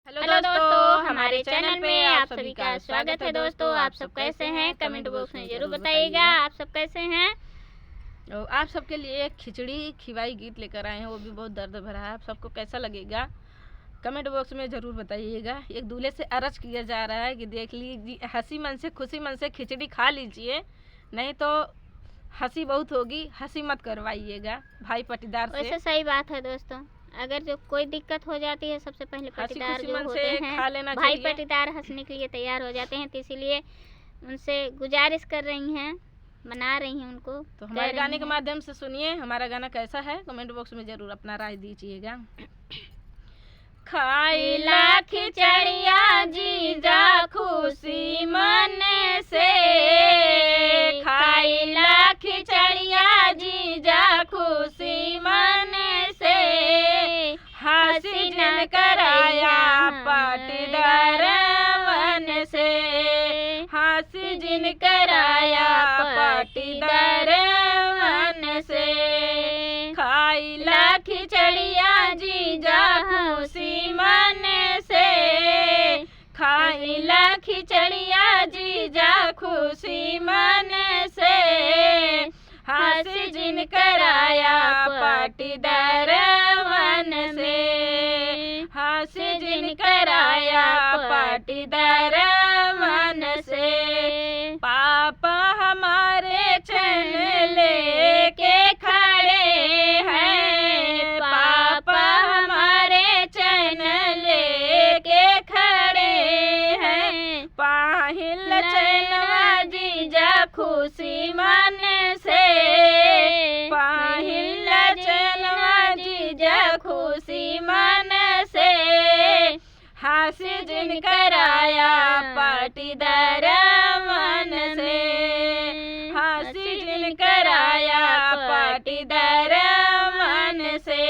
Hello दोस्तों, हमारे channel में आप सभी का स्वागत है। दोस्तों, आप सब कैसे हैं? कमेंट बॉक्स में जरूर बताइएगा आप सब कैसे हैं। तो आप सबके लिए एक खिचड़ी खिवाई गीत लेकर आए हैं, वो भी बहुत दर्द भरा है। आप सबको कैसा लगेगा कमेंट बॉक्स में ज़रूर बताइएगा। एक दूल्हे से अर्ज किया जा रहा है कि देख लीजिए, हंसी मन से खुशी मन से खिचड़ी खा लीजिए, नहीं तो हंसी बहुत होगी, हंसी मत करवाइएगा भाई पटीदार से। वैसे सही बात है दोस्तों, अगर जो कोई दिक्कत हो जाती है सबसे पहले पटीदार जो होते हैं भाई पटीदार हंसने के लिए तैयार हो जाते हैं, तो इसीलिए उनसे गुजारिश कर रही हैं, मना रही हैं उनको। तो हमारे गाने के माध्यम से सुनिए हमारा गाना कैसा है, कमेंट बॉक्स में जरूर अपना राय दीजिएगा। खाइला खिचड़िया जीजा खुशी मन से, खाइला खिचड़िया जीजा खुशी मन से, हंसी जन कराया पाटीदार मन से, हंसी जिन कराया पाटीदार मन से। खाइला खिचड़िया जीजा खुशी मन से, खाइला खिचड़िया जीजा खुशी मन से, हंसी जिन कराया पाटीदार मन से, हंसी जिन कराया पाटीदार मन से। पापा हमारे चैन लेके खड़े हैं, पापा हमारे चैन लेके खड़े हैं, पाहिल चैनवा जीजा खुशी मन से, पाहिल चैनवा जीजा खुशी मन से, हंसी जिन कराया पाटीदार मन से, हंसी जिन कराया पाटीदार मन से।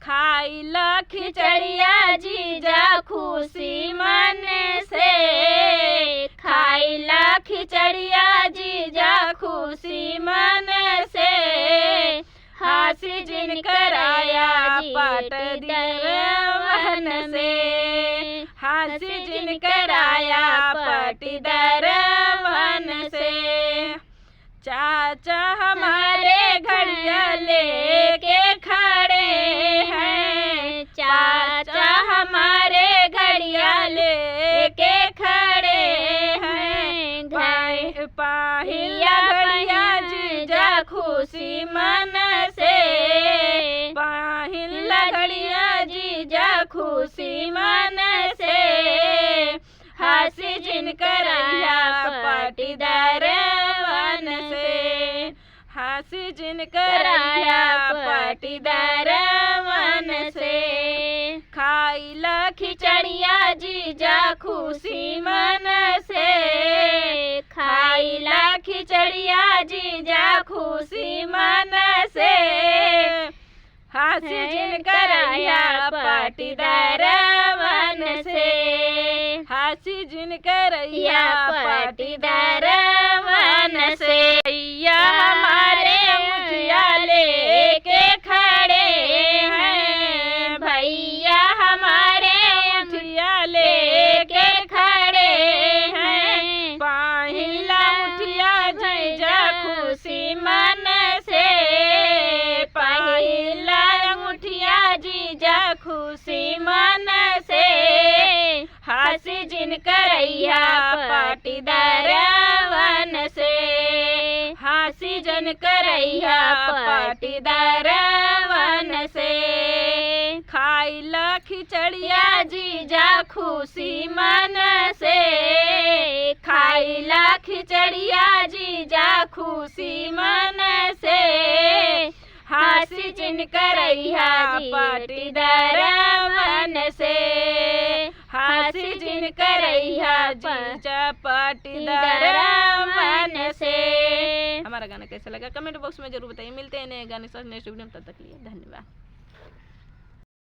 खाइला खिचड़िया जीजा खुशी मन से, खाइला खिचड़िया जीजा खुशी मन से, हंसी जिन कराया पाटीदार मन से, हंसी जिन कराया पाटीदार मन से। चाचा हमारे घड़िया लेके खड़े हैं, चाचा हमारे घड़िया लेके खड़े हैं, पाहिया घड़िया जीजा खुशी मन से, पाहिला घड़िया जीजा खुशी मन से, हंसी जिन कराया पाटीदार मन से, हंसी जिन कराया पाटीदार मन से। खाइला खिचड़िया जीजा खुशी मन से, खाइला खिचड़िया जीजा खुशी मन से, हंसी जिन कराया पाटीदार मन से, हंसी जिन करैया पाटीदार मन से। भैया हमारे मुठिया लेके खड़े हैं, भैया हमारे मुठिया लेके खड़े हैं, पाहिला मुठिया जीजा खुशी मन से, पाहिला मुठिया जीजा खुशी मन से, हंसी जिन करैया पाटीदार मन से, हंसी जन करैया पाटीदार मन से। खाइला खिचड़िया जीजा खुशी मन से, खाइला खिचड़िया जीजा खुशी मन से, हंसी जिन करैया पाटीदार मन से, हंसी जिन करैया जीजा पाटीदार मन से। हमारा गाना कैसा लगा कमेंट बॉक्स में जरूर बताइए। मिलते हैं नए गाने साथ नेक्स्ट वीडियो में, तब तक के लिए धन्यवाद।